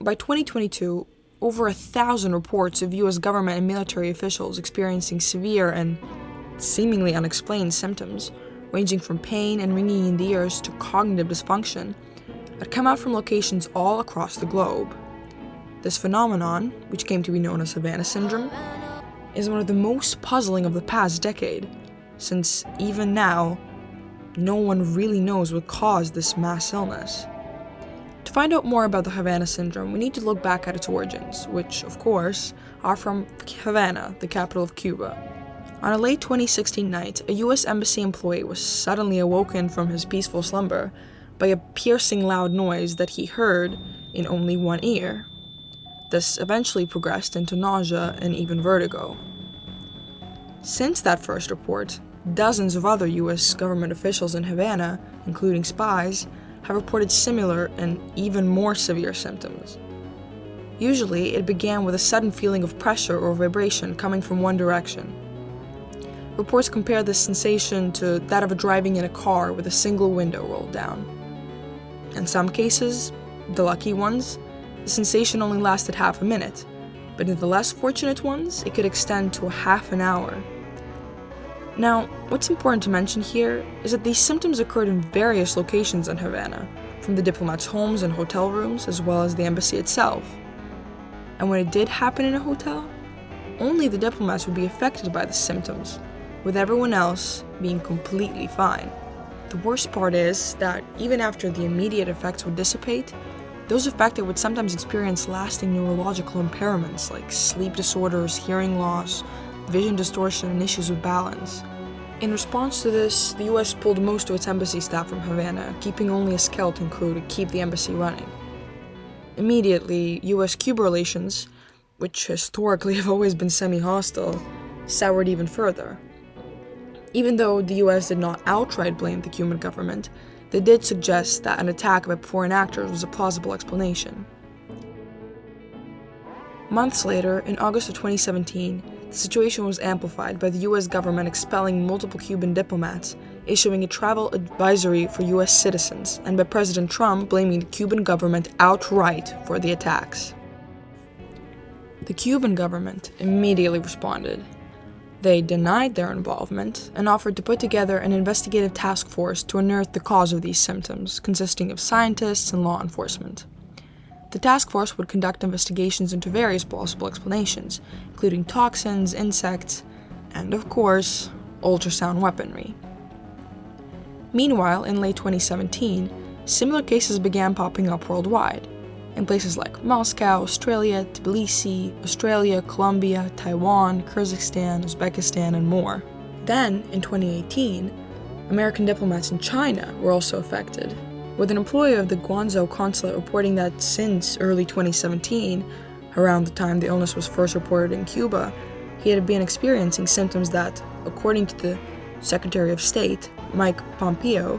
By 2022, over 1,000 reports of US government and military officials experiencing severe and seemingly unexplained symptoms, ranging from pain and ringing in the ears to cognitive dysfunction, had come out from locations all across the globe. This phenomenon, which came to be known as Havana Syndrome, is one of the most puzzling of the past decade, since even now, no one really knows what caused this mass illness. To find out more about the Havana Syndrome, we need to look back at its origins, which, of course, are from Havana, the capital of Cuba. On a late 2016 night, a US Embassy employee was suddenly awoken from his peaceful slumber by a piercing loud noise that he heard in only one ear. This eventually progressed into nausea and even vertigo. Since that first report, dozens of other US government officials in Havana, including spies, have reported similar and even more severe symptoms. Usually, it began with a sudden feeling of pressure or vibration coming from one direction. Reports compare this sensation to that of driving in a car with a single window rolled down. In some cases, the lucky ones, the sensation only lasted half a minute, but in the less fortunate ones, it could extend to a half an hour. Now, what's important to mention here is that these symptoms occurred in various locations in Havana, from the diplomats' homes and hotel rooms, as well as the embassy itself. And when it did happen in a hotel, only the diplomats would be affected by the symptoms, with everyone else being completely fine. The worst part is that even after the immediate effects would dissipate, those affected would sometimes experience lasting neurological impairments like sleep disorders, hearing loss, vision distortion, and issues with balance. In response to this, the US pulled most of its embassy staff from Havana, keeping only a skeleton crew to keep the embassy running. Immediately, US-Cuba relations, which historically have always been semi-hostile, soured even further. Even though the US did not outright blame the Cuban government, they did suggest that an attack by foreign actors was a plausible explanation. Months later, in August of 2017, the situation was amplified by the US government expelling multiple Cuban diplomats, issuing a travel advisory for US citizens, and by President Trump blaming the Cuban government outright for the attacks. The Cuban government immediately responded. They denied their involvement and offered to put together an investigative task force to unearth the cause of these symptoms, consisting of scientists and law enforcement. The task force would conduct investigations into various plausible explanations, including toxins, insects, and, of course, ultrasound weaponry. Meanwhile, in late 2017, similar cases began popping up worldwide, in places like Moscow, Australia, Tbilisi, Australia, Colombia, Taiwan, Kyrgyzstan, Uzbekistan, and more. Then, in 2018, American diplomats in China were also affected, with an employee of the Guangzhou consulate reporting that since early 2017, around the time the illness was first reported in Cuba, he had been experiencing symptoms that, according to the Secretary of State, Mike Pompeo,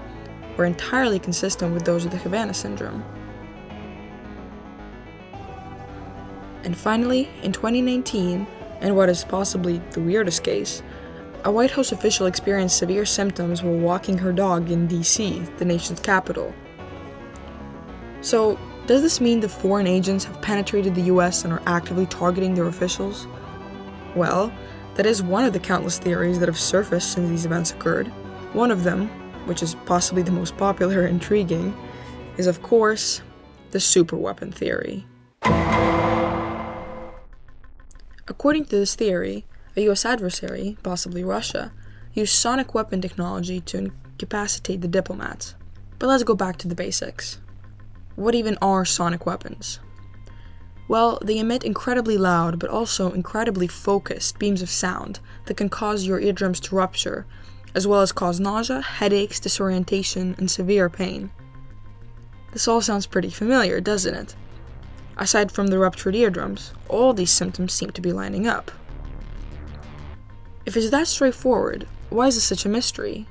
were entirely consistent with those of the Havana Syndrome. And finally, in 2019, and what is possibly the weirdest case, a White House official experienced severe symptoms while walking her dog in D.C., the nation's capital. So, does this mean the foreign agents have penetrated the US and are actively targeting their officials? Well, that is one of the countless theories that have surfaced since these events occurred. One of them, which is possibly the most popular and intriguing, is of course, the superweapon theory. According to this theory, a US adversary, possibly Russia, used sonic weapon technology to incapacitate the diplomats. But let's go back to the basics. What even are sonic weapons? Well, they emit incredibly loud but also incredibly focused beams of sound that can cause your eardrums to rupture, as well as cause nausea, headaches, disorientation, and severe pain. This all sounds pretty familiar, doesn't it? Aside from the ruptured eardrums, all these symptoms seem to be lining up. If it's that straightforward, why is this such a mystery?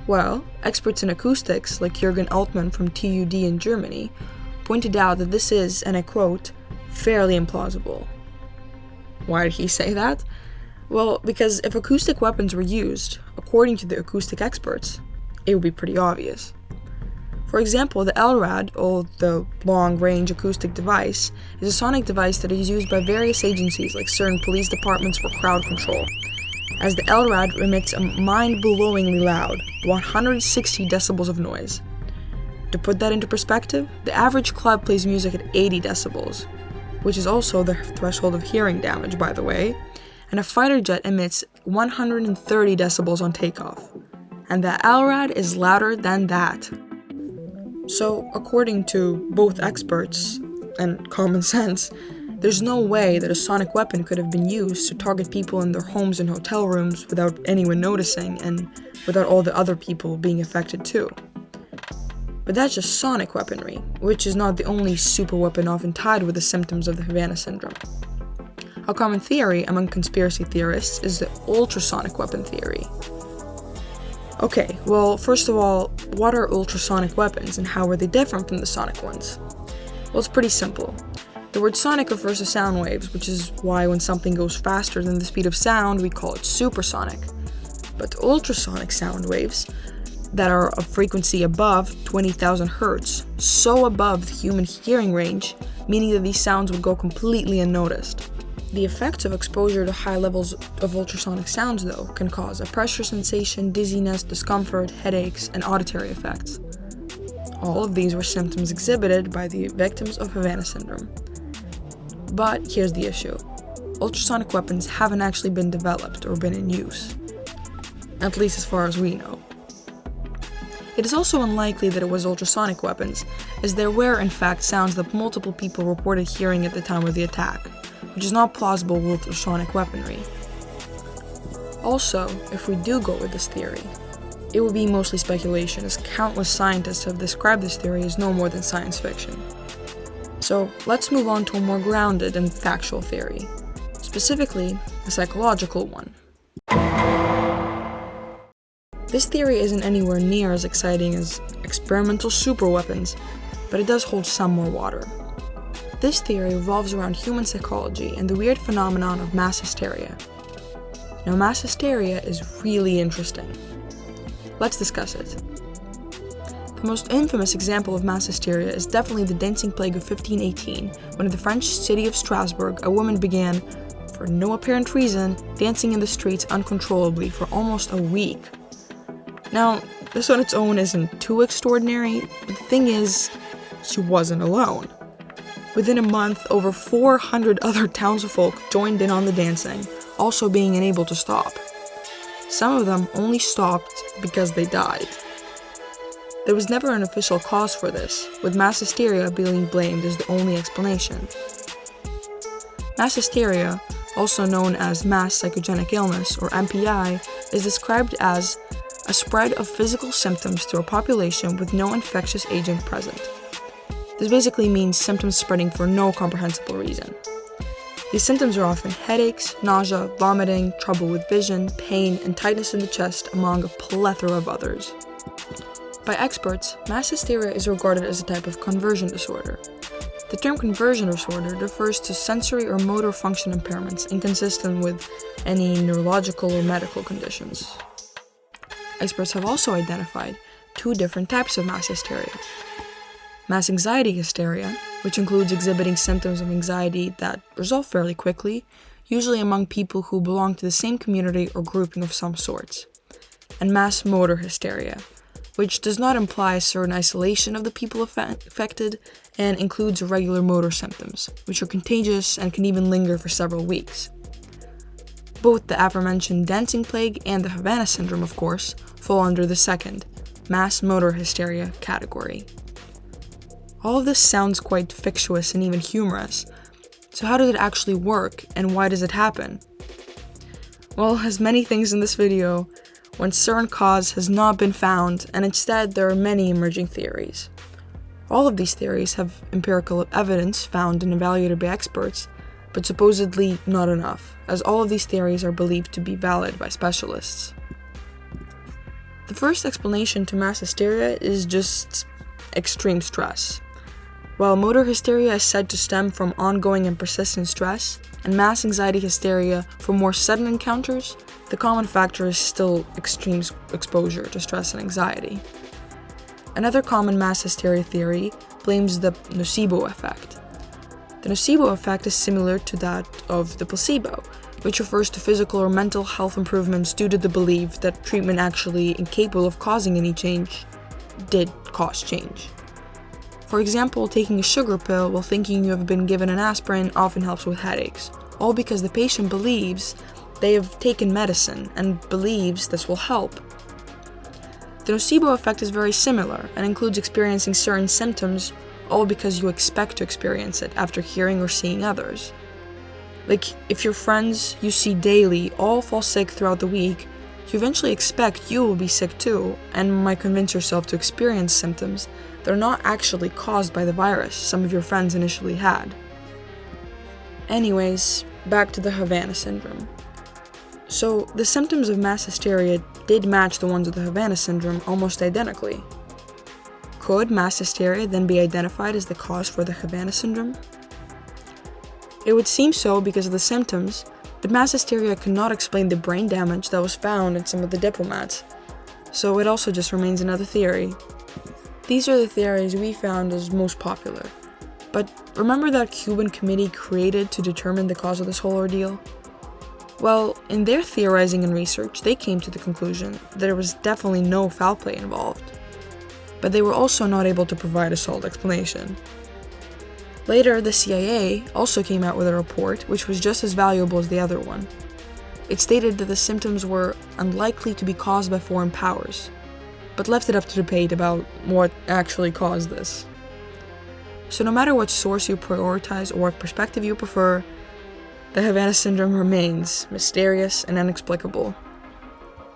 Well, experts in acoustics, like Jürgen Altmann from TUD in Germany, pointed out that this is, and I quote, fairly implausible. Why did he say that? Well, because if acoustic weapons were used, according to the acoustic experts, it would be pretty obvious. For example, the LRAD, or the long-range acoustic device, is a sonic device that is used by various agencies like certain police departments for crowd control, as the LRAD emits a mind-blowingly loud 160 decibels of noise. To put that into perspective, the average club plays music at 80 decibels, which is also the threshold of hearing damage, by the way, and a fighter jet emits 130 decibels on takeoff, and the LRAD is louder than that. So, according to both experts and common sense, there's no way that a sonic weapon could have been used to target people in their homes and hotel rooms without anyone noticing and without all the other people being affected too. But that's just sonic weaponry, which is not the only superweapon often tied with the symptoms of the Havana Syndrome. A common theory among conspiracy theorists is the ultrasonic weapon theory. Okay, well, first of all, what are ultrasonic weapons and how are they different from the sonic ones? Well, it's pretty simple. The word sonic refers to sound waves, which is why when something goes faster than the speed of sound, we call it supersonic. But ultrasonic sound waves that are of frequency above 20,000 hertz, so above the human hearing range, meaning that these sounds would go completely unnoticed. The effects of exposure to high levels of ultrasonic sounds, though, can cause a pressure sensation, dizziness, discomfort, headaches, and auditory effects. All of these were symptoms exhibited by the victims of Havana Syndrome. But here's the issue. Ultrasonic weapons haven't actually been developed or been in use, at least as far as we know. It is also unlikely that it was ultrasonic weapons, as there were in fact sounds that multiple people reported hearing at the time of the attack, which is not plausible with ultrasonic weaponry. Also, if we do go with this theory, it would be mostly speculation, as countless scientists have described this theory as no more than science fiction. So let's move on to a more grounded and factual theory, specifically a psychological one. This theory isn't anywhere near as exciting as experimental superweapons, but it does hold some more water. This theory revolves around human psychology and the weird phenomenon of mass hysteria. Now, mass hysteria is really interesting. Let's discuss it. The most infamous example of mass hysteria is definitely the dancing plague of 1518, when in the French city of Strasbourg, a woman began, for no apparent reason, dancing in the streets uncontrollably for almost a week. Now, this on its own isn't too extraordinary, but the thing is, she wasn't alone. Within a month, over 400 other townsfolk joined in on the dancing, also being unable to stop. Some of them only stopped because they died. There was never an official cause for this, with mass hysteria being blamed as the only explanation. Mass hysteria, also known as mass psychogenic illness, or MPI, is described as a spread of physical symptoms through a population with no infectious agent present. This basically means symptoms spreading for no comprehensible reason. These symptoms are often headaches, nausea, vomiting, trouble with vision, pain, and tightness in the chest, among a plethora of others. By experts, mass hysteria is regarded as a type of conversion disorder. The term conversion disorder refers to sensory or motor function impairments inconsistent with any neurological or medical conditions. Experts have also identified two different types of mass hysteria. Mass anxiety hysteria, which includes exhibiting symptoms of anxiety that resolve fairly quickly, usually among people who belong to the same community or grouping of some sorts. And mass motor hysteria, which does not imply a certain isolation of the people affected and includes irregular motor symptoms, which are contagious and can even linger for several weeks. Both the aforementioned dancing plague and the Havana Syndrome, of course, fall under the second, mass motor hysteria category. All of this sounds quite fictitious and even humorous. So how does it actually work, and why does it happen? Well, as many things in this video, one certain cause has not been found, and instead there are many emerging theories. All of these theories have empirical evidence found and evaluated by experts, but supposedly not enough, as all of these theories are believed to be valid by specialists. The first explanation to mass hysteria is just extreme stress. While motor hysteria is said to stem from ongoing and persistent stress, and mass anxiety hysteria from more sudden encounters, the common factor is still extreme exposure to stress and anxiety. Another common mass hysteria theory blames the nocebo effect. The nocebo effect is similar to that of the placebo, which refers to physical or mental health improvements due to the belief that treatment actually incapable of causing any change did cause change. For example, taking a sugar pill while thinking you have been given an aspirin often helps with headaches, all because the patient believes they have taken medicine and believes this will help. The nocebo effect is very similar and includes experiencing certain symptoms all because you expect to experience it after hearing or seeing others. Like, if your friends you see daily all fall sick throughout the week, you eventually expect you will be sick too, and might convince yourself to experience symptoms that are not actually caused by the virus some of your friends initially had. Anyways, back to the Havana Syndrome. So, the symptoms of mass hysteria did match the ones of the Havana Syndrome almost identically. Could mass hysteria then be identified as the cause for the Havana Syndrome? It would seem so because of the symptoms, but mass hysteria could not explain the brain damage that was found in some of the diplomats, so it also just remains another theory. These are the theories we found as most popular. But remember that Cuban committee created to determine the cause of this whole ordeal? Well, in their theorizing and research, they came to the conclusion that there was definitely no foul play involved. But they were also not able to provide a solid explanation. Later, the CIA also came out with a report which was just as valuable as the other one. It stated that the symptoms were unlikely to be caused by foreign powers, but left it up to debate about what actually caused this. So no matter what source you prioritize or what perspective you prefer, the Havana Syndrome remains mysterious and inexplicable.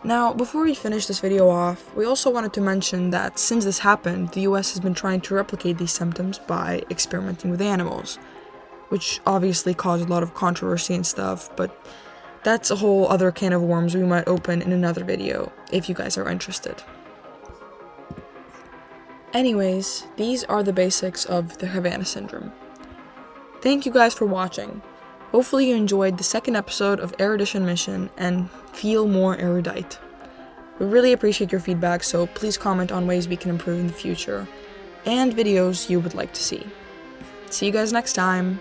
Now, before we finish this video off, we also wanted to mention that since this happened, the US has been trying to replicate these symptoms by experimenting with animals, which obviously caused a lot of controversy and stuff, but that's a whole other can of worms we might open in another video, if you guys are interested. Anyways, these are the basics of the Havana Syndrome. Thank you guys for watching. Hopefully you enjoyed the second episode of Erudition Mission and feel more erudite. We really appreciate your feedback, so please comment on ways we can improve in the future, and videos you would like to see. See you guys next time!